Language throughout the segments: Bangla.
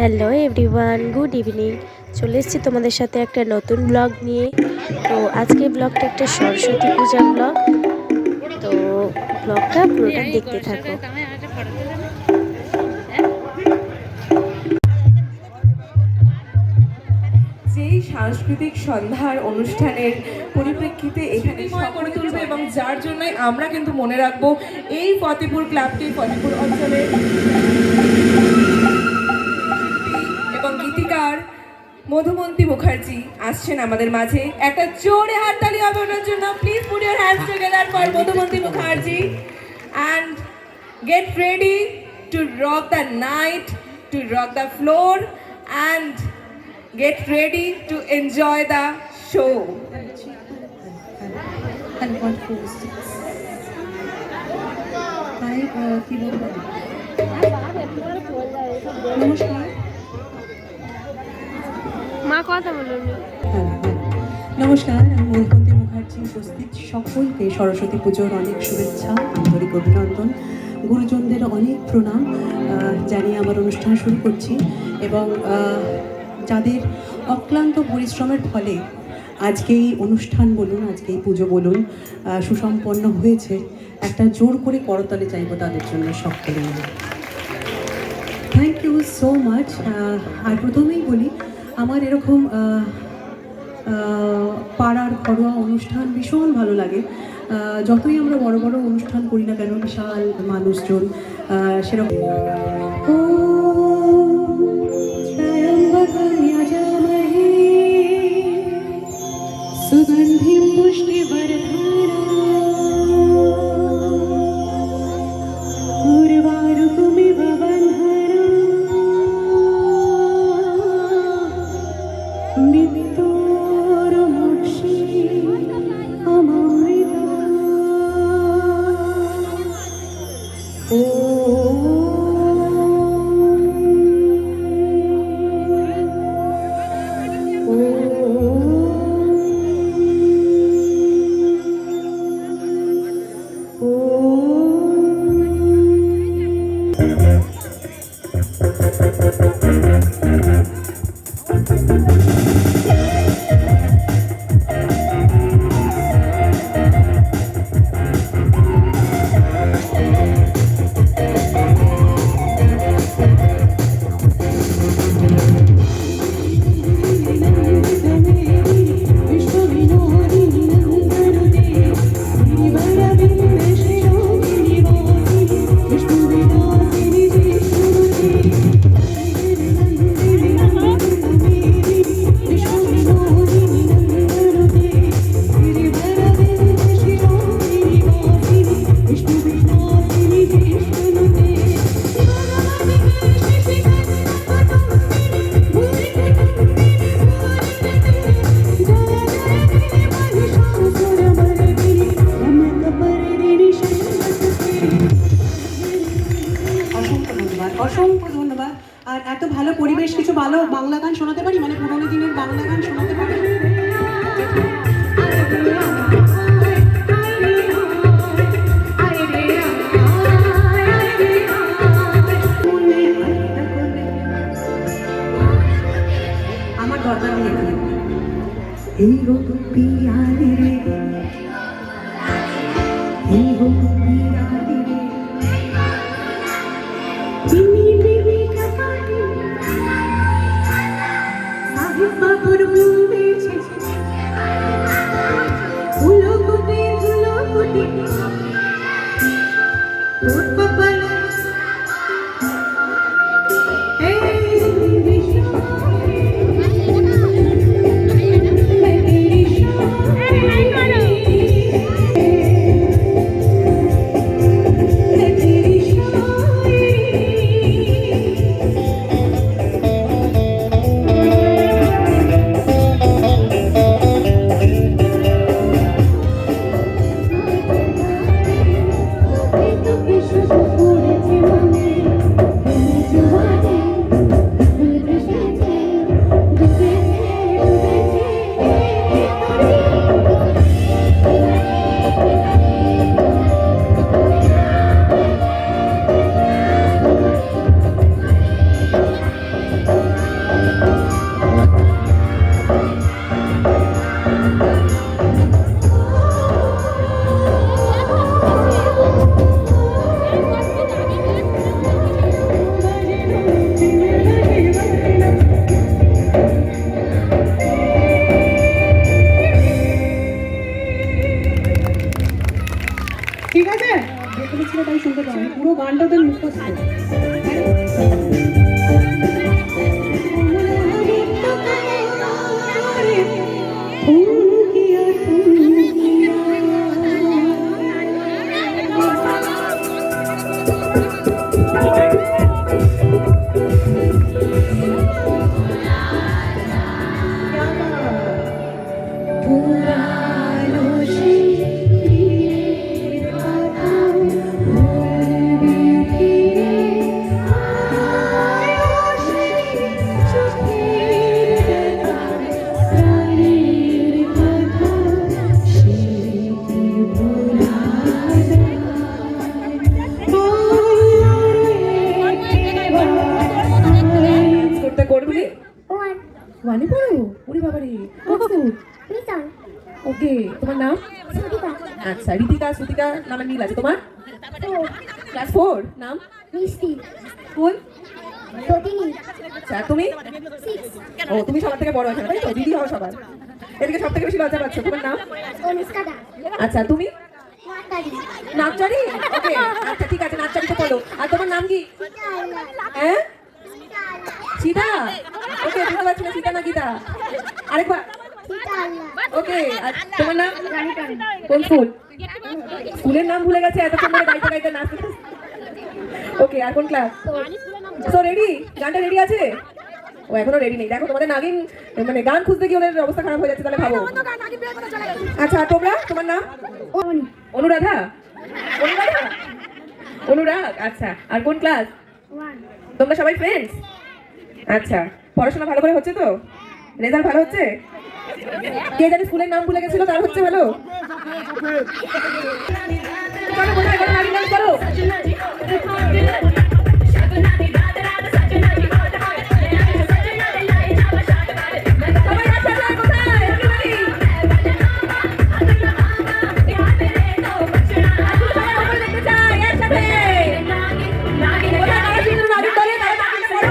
Hello everyone, good evening. চলে এসেছি তোমাদের সাথে একটা নতুন ব্লগ নিয়ে। তো আজকে ব্লগটা একটা সরস্বতী পূজা ব্লগ। তো ব্লগটা পুরোটা দেখতে থাকো। যেই সাংস্কৃতিক সন্ধ্যার অনুষ্ঠানের পরিপ্রেক্ষিতে এখানে করে তুলবে এবং যার জন্যই আমরা কিন্তু মনে রাখবো এই ফতেপুর ক্লাবকে, ফতেপুর অঞ্চলের এবং গীতিকার মধুমন্তী মুখার্জি আসছেন আমাদের মাঝে। একটা জোরে হাততালি হবে ওনার জন্য। Please put your hands together for Madhumanti Mukherjee and get ready to rock the night, to rock the floor and get ready to enjoy the show. And 146. Hi, কি বলবেন? নমস্কার। মা কথা বলুন। নমস্কার, আমি মধুমন্তী মুখার্জি উপস্থিত সকলকে সরস্বতী পুজোর অনেক শুভেচ্ছা, আন্তরিক অভিনন্দন, গুরুজনদের অনেক প্রণাম জানিয়ে আমার অনুষ্ঠান শুরু করছি। এবং যাদের অক্লান্ত পরিশ্রমের ফলে আজকে এই অনুষ্ঠান বলুন, আজকে এই পুজো বলুন সুসম্পন্ন হয়েছে, একটা জোর করে করতালি চাইব তাদের জন্য সকলে মিলে। Thank you so much. আর প্রথমেই বলি, আমার এরকম পাড়ার ঘরোয়া অনুষ্ঠান ভীষণ ভালো লাগে। যতই আমরা বড় বড় অনুষ্ঠান করি না কেন, বিশাল মানুষজন সেরকম সুগন্ধি অসংখ্য ধন্যবাদ। আর এত ভালো পরিবেশ, কিছু ভালো বাংলা গান শোনাতে পারি, মানে পুরোনো দিনের বাংলা গান শোনাতে পারি? আমার দরকার নেই। এই গো পিয়ারে রে, এই গো পিয়ারে রে, মুখস্থ করতে করবি One. ওয়ানে পড়ো ওরে বাবা রে Listen. ওকে তোমার নাম Sutika. আচ্ছা ঋতিকা সুতিকা নামের মিল আছে তোমার Four. ক্লাস 4 নাম Misty. School Totini. আচ্ছা তুমি Six. ও তুমি সবার থেকে বড় এখানে তাই তো দিদি হও সবার এদিকে সব থেকে বেশি লজ্জা পাচ্ছ তোমার নাম Onuskada. আচ্ছা তুমি Matari. নাচচারি ওকে আচ্ছা ঠিক আছে নাচচারি তো বলো আর তোমার নাম কি হ্যাঁ সীতা ওকে বুঝতে পারছি না সীতা না গীতা আরেকবার ওকে আর তোমার নাম কোন স্কুল স্কুলের নাম ভুলে গেছে এতক্ষণ ধরে গাইতে গাইতে নাচতে ওকে আর কোন ক্লাস তো রেডি গানটা রেডি আছে ও এখনো রেডি নেই দেখো তোমাদের নাগিন মানে গান খুঁজতে গিয়ে ওদের অবস্থা খারাপ হয়ে যাচ্ছে তাহলে ভাবো আচ্ছা তোমরা তোমার নাম অনুরাধা অনুরাধা অনুরাগ আচ্ছা আর কোন ক্লাস তোমরা সবাই ফ্রেন্ডস আচ্ছা পড়াশোনা ভালো করে হচ্ছে তো রেজাল্ট ভালো হচ্ছে কে জানি স্কুলের নাম ভুলে গেছিল তার হচ্ছে ভালো চলো কোথায় করো নারী নাচ করো সবাই একসাথে কোথায় everybody? সবাই উপরে দেখতে চাই একসাথে কোথায় নারী শিশু নারী দলে তারা নারী করো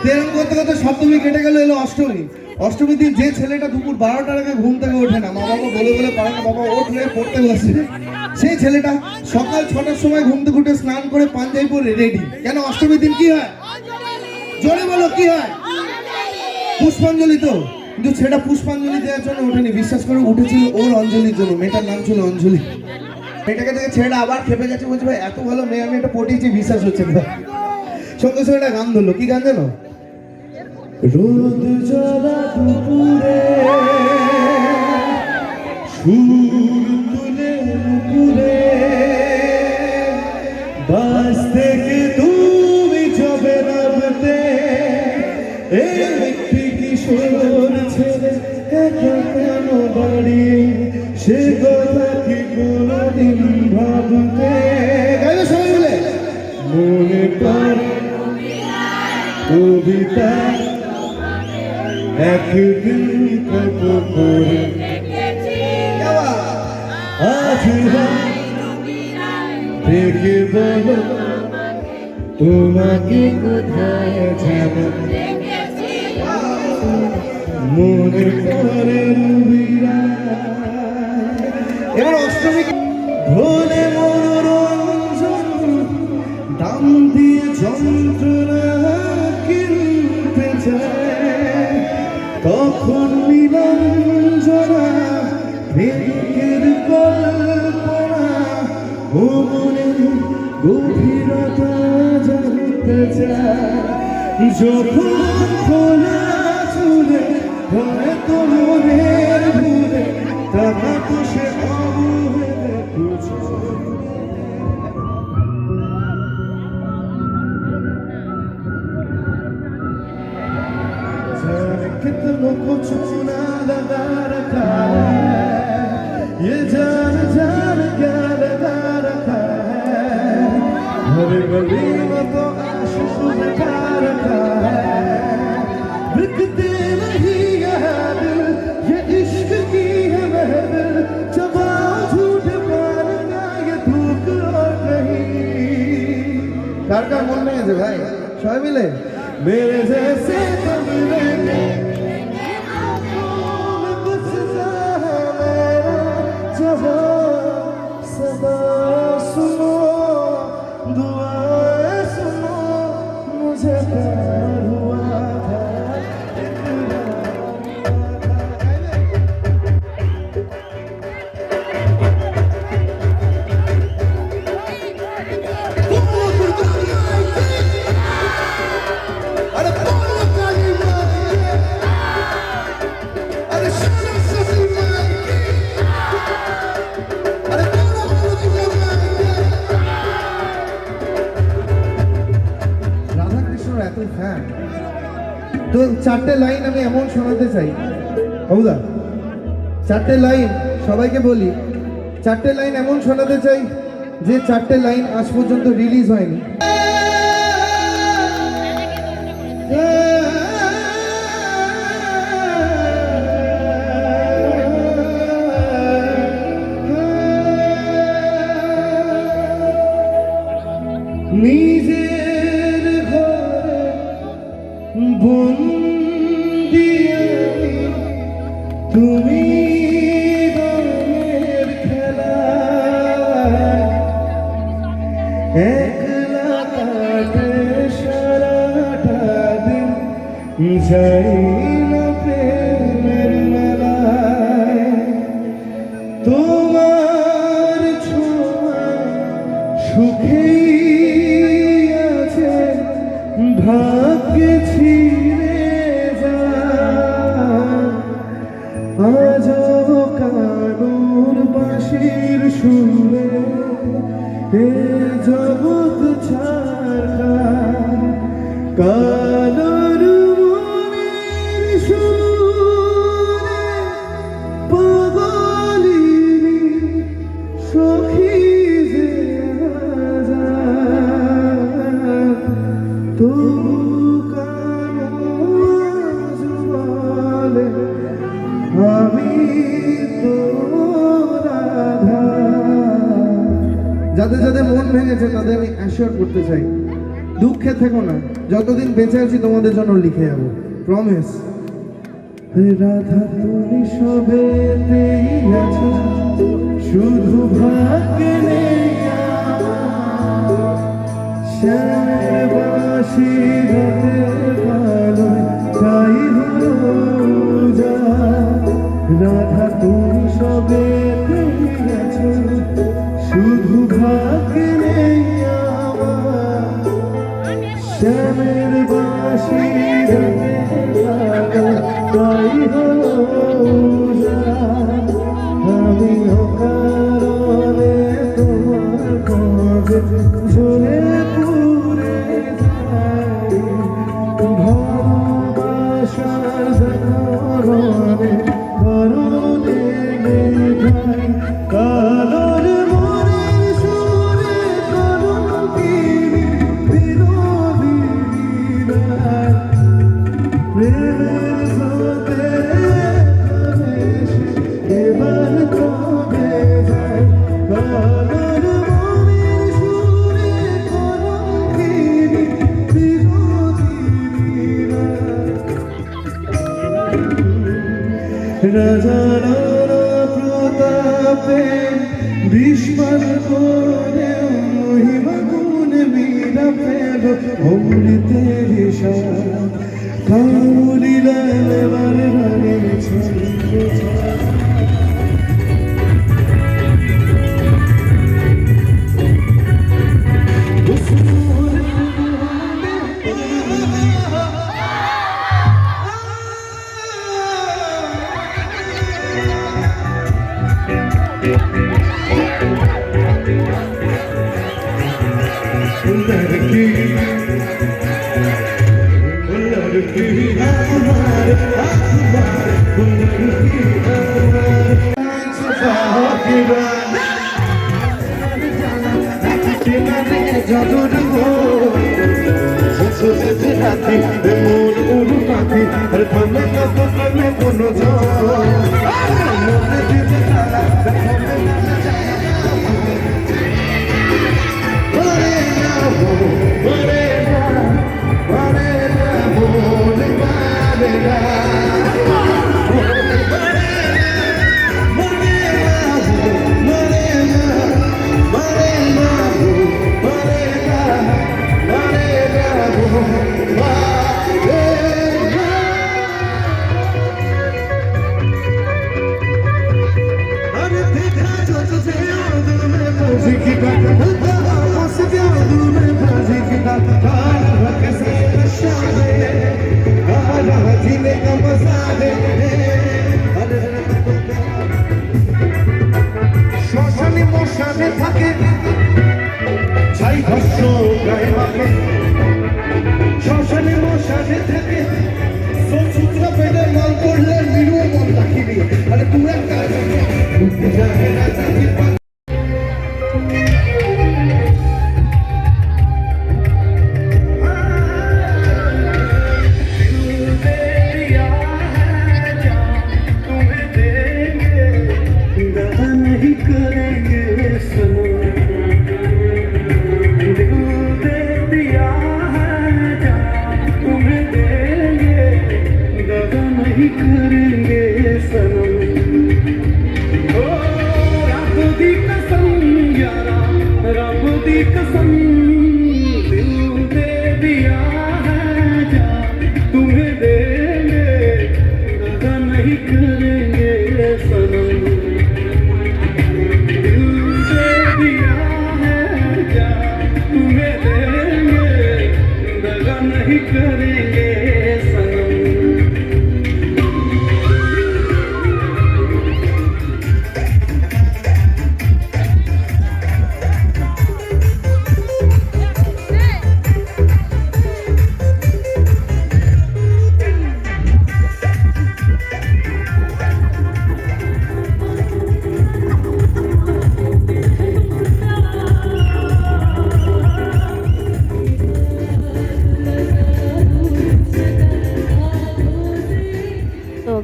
এরকম করতে করতে সপ্তমী কেটে গেল, এলো অষ্টমী। অষ্টমীর দিন যে ছেলেটা দুপুর 12টার আগে ঘুম থেকে ওঠে না, মা বাবা বলে বলে পারে না, বাবা ওঠ হয়ে পড়তে বসে, সেই ছেলেটা সকাল 6টার সময় ঘুম থেকে উঠে স্নান করে পাঞ্জাবি পরে রেডি। কেন অষ্টমীর দিন কি হয়? জোরে বলো কি হয়? পুষ্পাঞ্জলি। তো কিন্তু সেটা পুষ্পাঞ্জলি দেওয়ার জন্য ওঠেনি, বিশ্বাস করে উঠেছিল ওর অঞ্জলির জন্য। মেয়েটার নাম ছিল অঞ্জলি। মেয়েটাকে দেখে ছেলেটা আবার খেপে গেছে, বলছে ভাই এত ভালো মেয়ে আমি এটা পটিয়েছি, বিশ্বাস হচ্ছে না। সঙ্গে সঙ্গে একটা গান ধরলো। কি গান জানো? রোদ জ্বলা দুপুরে সুর তুলে নুপুরে, বাস থেকে তুমি যাবে নামতে, একটি কিশোর ছেলে একা কেন দাঁড়িয়ে, সে কথা কি কোনদিন ভাবতে? গাইবে সবাই মিলে। মনে পড়ে কবিতা একদিন কত করে, আজ দেখে বলো তোমাকে কোথায় যাব, মনে পড়ে এবার অষ্টমী ভোলে মনোরঞ্জন, দাম দিয়ে যন্ত্রণা কিনতে চায়, তখন নিরঞ্জনা প্রেমিকের কল্পনা ও মনের গভীরতা জানতে চায়, যখন খোলা চুলে হয়তো মনের ভুলে তারা তো সে অবহেলে বুঝে। कितनों को छूना लगा रखा है, ये जान जान क्या लगा रखा है, हर गली में तो आशिक बिठा रखा है, बिकते नहीं यह दिल, ये इश्क की है महफिल, जवाब झूठ पालना ये धूप और नहीं। कार का मन नहीं है भाई, सबाई मिले मेरे जैसे तुम मिलेंगे, सदा सुनो दुआएं सुनो, मुझे प्यार हुआ था ফ্যান। তো 4টে লাইন আমি এমন শোনাতে চাই বাবুদা, 4টে লাইন সবাইকে বলি, 4টে লাইন এমন শোনাতে চাই যে 4টে লাইন আজ পর্যন্ত রিলিজ হয়নি। নিজের ঘরে বন্দি আমি, তুমি রঙের খেলা, একলা কাটে সারাটা দিন, যাই না প্রেমের মেলায়, তোমার ছোঁয়া সুখেই আছে, ভাগ্যে ছিঁড়ে যায়, আজও কানুর বাঁশির সুরে এ জগৎ ছাড়া, কালোর মনের সুরে পাগলিনী সখী যে আজাদ, তবু কাজ বলে আমি তো রাধা। যাদের যাদের মন ভেঙেছে তাদের আমি অ্যাসিওর করতে চাই, দুঃখে থেকো না, যতদিন বেঁচে আছি তোমাদের জন্য লিখে যাবো, প্রমিস। রাধা তুমি সবেতেই আছো, শুধু ভাগ্যে নেই শ্যামের বাঁশি রাতের আলোয় তাই হলো যা। রাধা তুমি সবেতেই আছো, শুধু ভাগ্যে নেই শ্যামের বাঁশি রাতের আলোয় তাই হলো যা। আমি অকারণে তোমার কবে ঝরে পুরে যাই, ভালোবাসার কারণে কারণে মেঘাই কালোর মনের সুরে কলঙ্কিনী বিনোদিনী রায়। প্রেমের স্রোতে ভেসে এবার কবে যায়, কালোর মনের সুরে কলঙ্কিনী বিনোদিনী রায়। রাজার প্রতাপে বিস্ময় করে মহিমা গুণ মীরা পেল অমৃতের স্বাদ, কাউলিলা বারে বারে ছন্দ ছাড়। শ্মশানে মশানে থাকে ছাই ভস্য গায়ে মাখে, শ্মশানে মশানে থাকে সূত্র পেলে মাল করলে নিরুও মন রাখিবি। আরে তুই একটা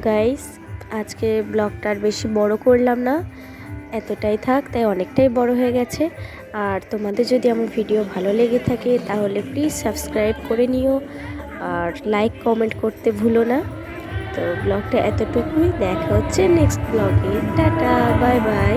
গাইস, আজকে ব্লগটা আর বেশি বড় করলাম না, এতটাই থাক, তাই অনেকটাই বড় হয়ে গেছে। আর তোমাদের যদি আমার ভিডিও ভালো লেগে থাকে তাহলে প্লিজ সাবস্ক্রাইব করে নিও আর লাইক কমেন্ট করতে ভুলো না। তো ব্লগটা এতটুকুই, দেখা হচ্ছে নেক্সট ব্লগে। Tata, bye bye.